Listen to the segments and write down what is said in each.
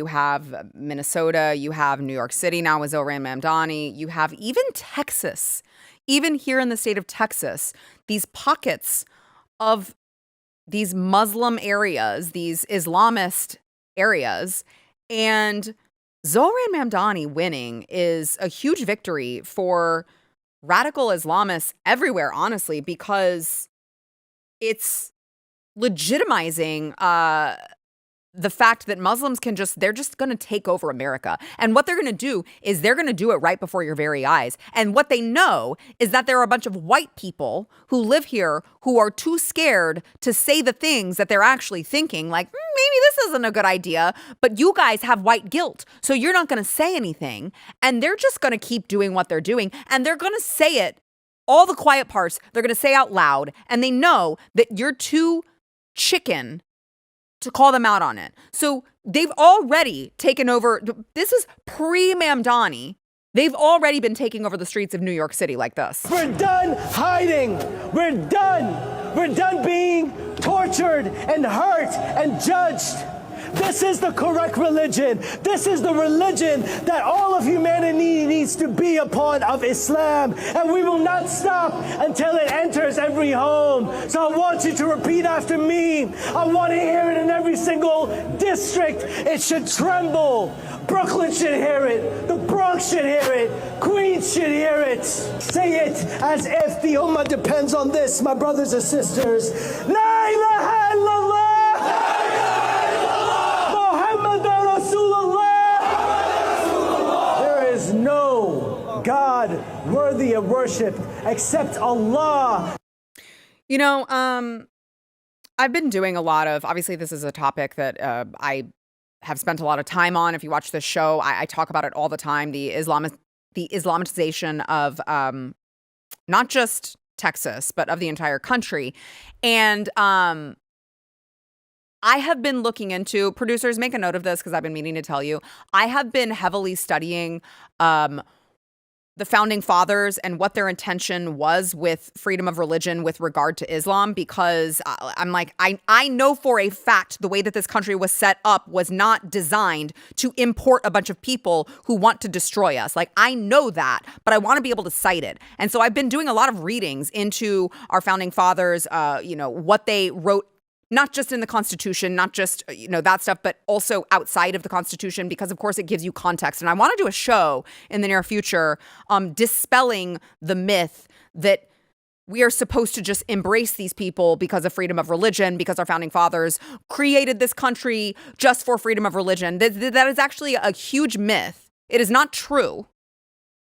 you have Minnesota, you have New York City now with Zoran Mamdani, you have even Texas, even here in the state of Texas, these pockets of these Muslim areas, these Islamist areas, and Zoran Mamdani winning is a huge victory for radical Islamists everywhere, honestly, because it's legitimizing the fact that Muslims they're just going to take over America. And what they're going to do is they're going to do it right before your very eyes. And what they know is that there are a bunch of white people who live here who are too scared to say the things that they're actually thinking, like, maybe this isn't a good idea, but you guys have white guilt, so you're not going to say anything. And they're just going to keep doing what they're doing. And they're going to say it, all the quiet parts, they're going to say out loud. And they know that you're too chicken to call them out on it. So they've already taken over. This is pre-Mamdani. They've already been taking over the streets of New York City like this. We're done hiding. We're done. We're done being tortured and hurt and judged. This is the correct religion. This is the religion that all of humanity needs to be a part of, Islam. And we will not stop until it enters every home. So I want you to repeat after me. I want to hear it in every single district. It should tremble. Brooklyn should hear it. The Bronx should hear it. Queens should hear it. Say it as if the Ummah depends on this, my brothers and sisters. La ilaha illallah. God worthy of worship except Allah. You know, I've been doing a lot of, obviously this is a topic that I have spent a lot of time on. If you watch this show, I talk about it all the time, the Islamization of not just Texas, but of the entire country. And I have been looking into, producers, make a note of this because I've been meaning to tell you, I have been heavily studying the founding fathers and what their intention was with freedom of religion with regard to Islam, because I'm like, I know for a fact the way that this country was set up was not designed to import a bunch of people who want to destroy us. Like, I know that, but I want to be able to cite it. And so I've been doing a lot of readings into our founding fathers, what they wrote, not just in the Constitution, not just, that stuff, but also outside of the Constitution, because of course it gives you context. And I want to do a show in the near future dispelling the myth that we are supposed to just embrace these people because of freedom of religion, because our founding fathers created this country just for freedom of religion. That is actually a huge myth. It is not true.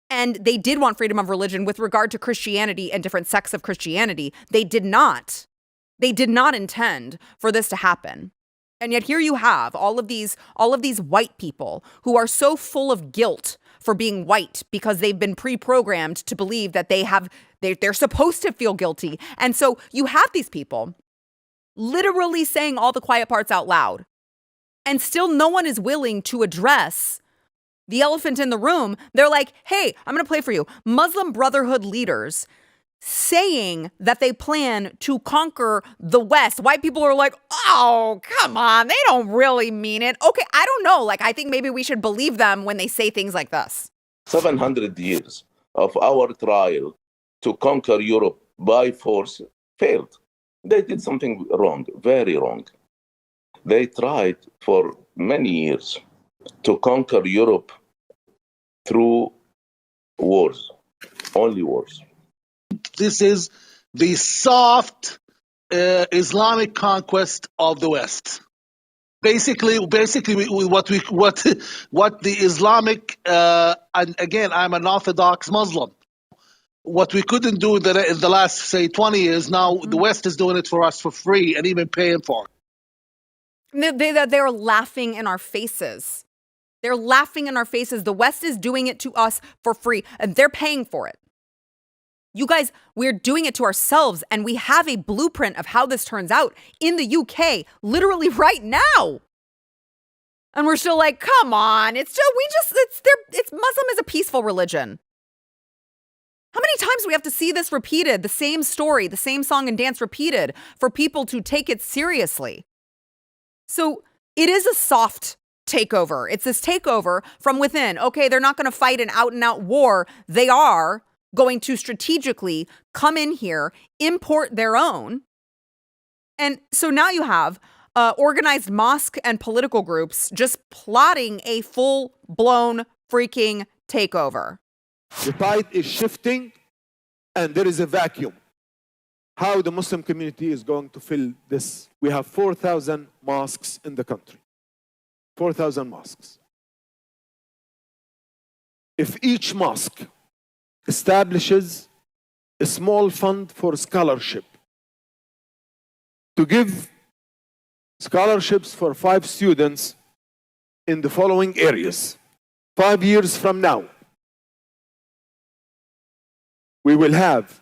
And they did want freedom of religion with regard to Christianity and different sects of Christianity. They did not. They did not intend for this to happen. And yet here you have all of these white people who are so full of guilt for being white because they've been pre-programmed to believe that they're supposed to feel guilty. And so you have these people literally saying all the quiet parts out loud. And still no one is willing to address the elephant in the room. They're like, hey, I'm going to play for you. Muslim Brotherhood leaders saying that they plan to conquer the West. White people are like, oh, come on. They don't really mean it. Okay, I don't know. Like, I think maybe we should believe them when they say things like this. 700 years of our trial to conquer Europe by force failed. They did something wrong, very wrong. They tried for many years to conquer Europe through wars, only wars. This is the soft Islamic conquest of the West. Basically, what the Islamic and again, I'm an Orthodox Muslim. What we couldn't do in the last, say, 20 years, now the West is doing it for us for free and even paying for it. They're laughing in our faces. They're laughing in our faces. The West is doing it to us for free, and they're paying for it. You guys, we're doing it to ourselves, and we have a blueprint of how this turns out in the UK, literally right now. And we're still like, come on, it's Muslim is a peaceful religion. How many times do we have to see this repeated, the same story, the same song and dance repeated for people to take it seriously? So it is a soft takeover. It's this takeover from within. Okay, they're not going to fight an out-and-out war. They are going to strategically come in here, import their own. And so now you have organized mosque and political groups just plotting a full-blown freaking takeover. The tide is shifting and there is a vacuum. How the Muslim community is going to fill this? We have 4,000 mosques in the country. 4,000 mosques. If each mosque establishes a small fund for scholarship to give scholarships for 5 students in the following areas, 5 years from now, we will have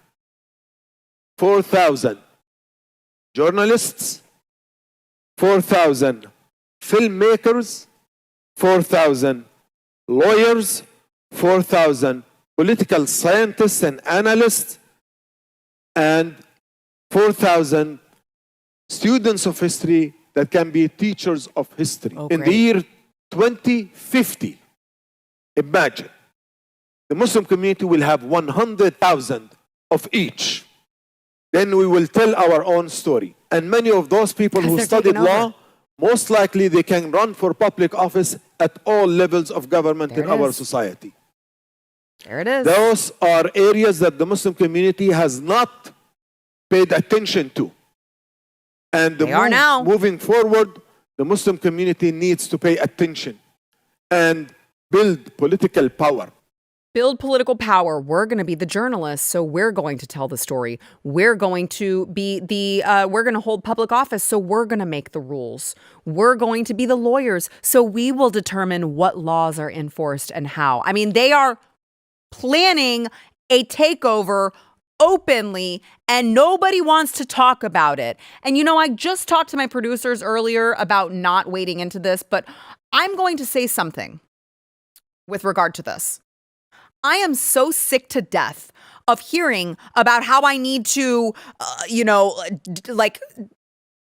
4,000 journalists, 4,000 filmmakers, 4,000 lawyers, 4,000 political scientists and analysts, and 4,000 students of history that can be teachers of history. Oh, in the year 2050, imagine, the Muslim community will have 100,000 of each. Then we will tell our own story. And many of those people who studied law, most likely they can run for public office at all levels of government in our society. There it is. Those are areas that the Muslim community has not paid attention to. And moving forward, the Muslim community needs to pay attention and build political power. Build political power. We're going to be the journalists, so we're going to tell the story. We're going to be we're going to hold public office, so we're going to make the rules. We're going to be the lawyers, so we will determine what laws are enforced and how. I mean, they are planning a takeover openly, and nobody wants to talk about it. And you know, I just talked to my producers earlier about not wading into this, but I'm going to say something with regard to this. I am so sick to death of hearing about how I need to,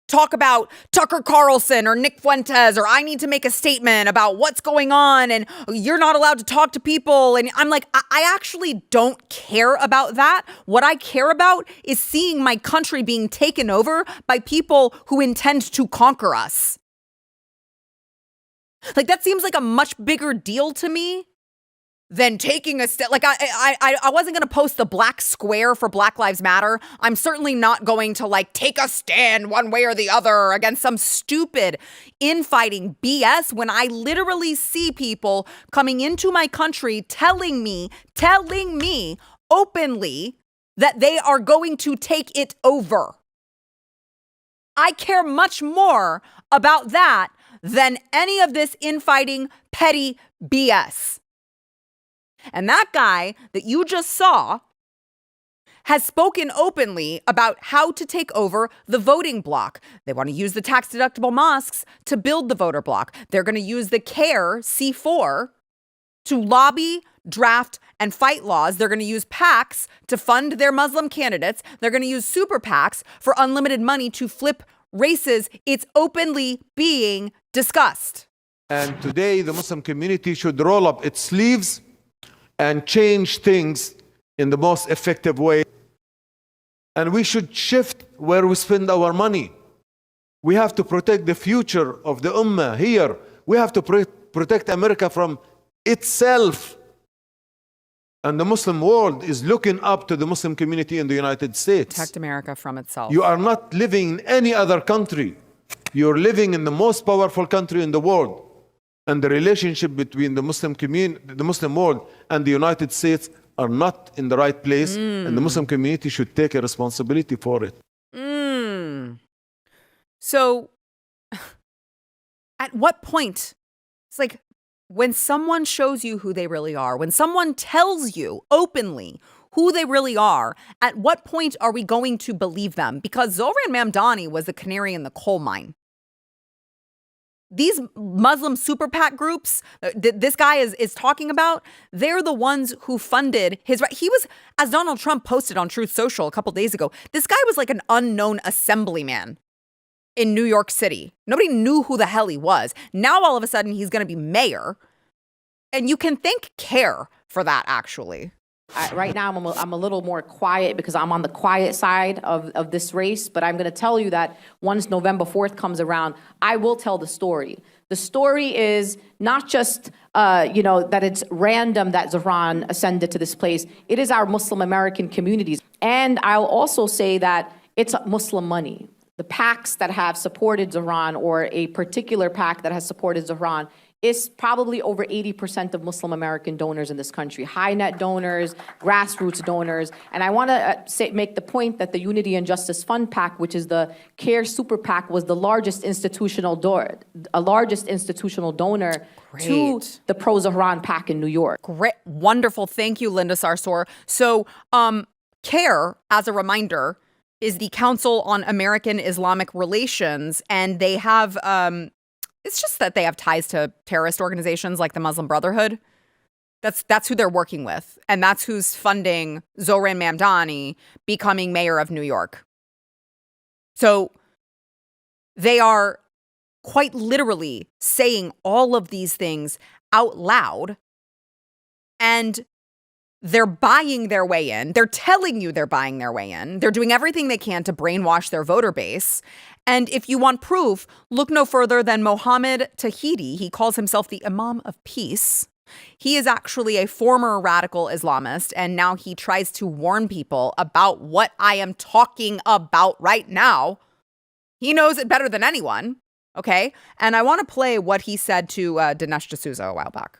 talk about Tucker Carlson or Nick Fuentes, or I need to make a statement about what's going on and you're not allowed to talk to people. And I'm like, I actually don't care about that. What I care about is seeing my country being taken over by people who intend to conquer us. Like, that seems like a much bigger deal to me than taking a step. Like, I wasn't going to post the black square for Black Lives Matter. I'm certainly not going to take a stand one way or the other against some stupid infighting BS when I literally see people coming into my country telling me openly that they are going to take it over. I care much more about that than any of this infighting petty BS. And that guy that you just saw has spoken openly about how to take over the voting block. They want to use the tax-deductible mosques to build the voter block. They're going to use the CARE C4 to lobby, draft, and fight laws. They're going to use PACs to fund their Muslim candidates. They're going to use super PACs for unlimited money to flip races. It's openly being discussed. And today, the Muslim community should roll up its sleeves and change things in the most effective way. And we should shift where we spend our money. We have to protect the future of the Ummah here. We have to protect America from itself. And the Muslim world is looking up to the Muslim community in the United States. Protect America from itself. You are not living in any other country. You're living in the most powerful country in the world. And the relationship between the Muslim community, the Muslim world, and the United States are not in the right place, and the Muslim community should take a responsibility for it. So, at what point? It's like when someone shows you who they really are, when someone tells you openly who they really are, at what point are we going to believe them? Because Zohran Mamdani was the canary in the coal mine. These Muslim super PAC groups this guy is talking about, they're the ones who funded his. He was, as Donald Trump posted on Truth Social a couple days ago, this guy was like an unknown assemblyman. in New York City. Nobody knew who the hell he was. Now all of a sudden he's going to be mayor. And you can thank CARE for that, actually. Right now, I'm a little more quiet because I'm on the quiet side of this race. But I'm going to tell you that once November 4th comes around, I will tell the story. The story is not just, that it's random that Zahran ascended to this place. It is our Muslim American communities. And I'll also say that it's Muslim money. The PACs that have supported Zahran, or a particular PAC that has supported Zahran, is probably over 80% of Muslim American donors in this country, high net donors, grassroots donors. And I want to make the point that the Unity and Justice Fund PAC, which is the CARE Super PAC, was the largest institutional donor to the pro-Zahran PAC in New York. Great. Wonderful. Thank you, Linda Sarsour. So CARE, as a reminder, is the Council on American Islamic Relations, and they have... it's just that they have ties to terrorist organizations like the Muslim Brotherhood. That's who they're working with. And that's who's funding Zohran Mamdani becoming mayor of New York. So they are quite literally saying all of these things out loud. And they're buying their way in. They're telling you they're buying their way in. They're doing everything they can to brainwash their voter base. And if you want proof, look no further than Mohammed Tahidi. He calls himself the Imam of Peace. He is actually a former radical Islamist, and now he tries to warn people about what I am talking about right now. He knows it better than anyone, okay? And I want to play what he said to Dinesh D'Souza a while back.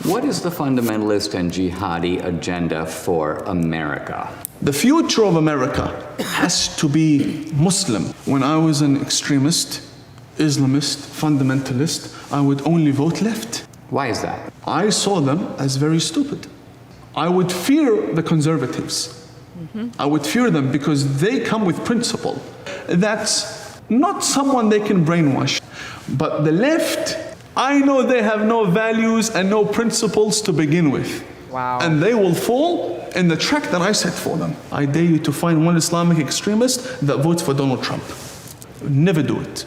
What is the fundamentalist and jihadi agenda for America? The future of America has to be Muslim. When I was an extremist, Islamist, fundamentalist, I would only vote left. Why is that? I saw them as very stupid. I would fear the conservatives. I would fear them because they come with principle. That's not someone they can brainwash. But the left, I know they have no values and no principles to begin with. Wow. And they will fall in the track that I set for them. I dare you to find one Islamic extremist that votes for Donald Trump. Never do it.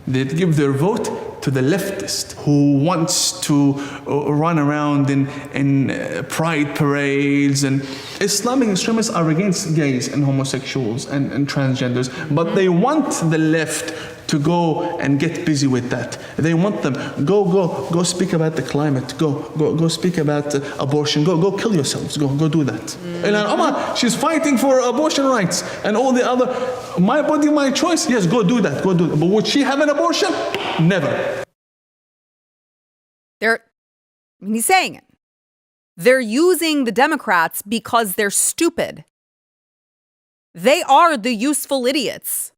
They'd give their vote to the leftist who wants to run around in pride parades. And Islamic extremists are against gays and homosexuals and transgenders, but they want the left to go and get busy with that. They want them, go speak about the climate, go speak about abortion, go kill yourselves, go do that. Ilhan Omar, she's fighting for abortion rights and all the other, my body, my choice, yes, go do that. But would she have an abortion? Never. He's saying it. They're using the Democrats because they're stupid. They are the useful idiots.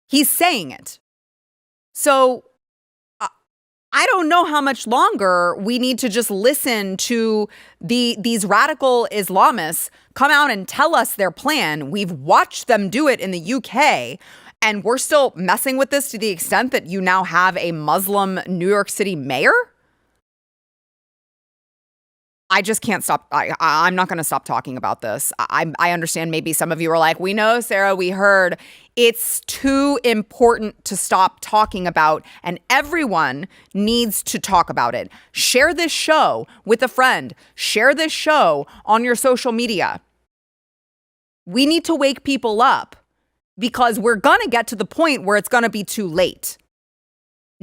He's saying it. So I don't know how much longer we need to just listen to these radical Islamists come out and tell us their plan. We've watched them do it in the UK, and we're still messing with this to the extent that you now have a Muslim New York City mayor. I just can't stop. I'm not going to stop talking about this. I understand maybe some of you are like, we know, Sarah, we heard. It's too important to stop talking about, and everyone needs to talk about it. Share this show with a friend. Share this show on your social media. We need to wake people up because we're going to get to the point where it's going to be too late.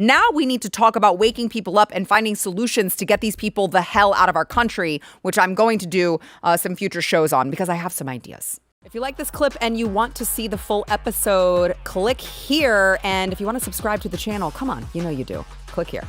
Now we need to talk about waking people up and finding solutions to get these people the hell out of our country, which I'm going to do some future shows on because I have some ideas. If you like this clip and you want to see the full episode, click here. And if you want to subscribe to the channel, come on, you know you do. Click here.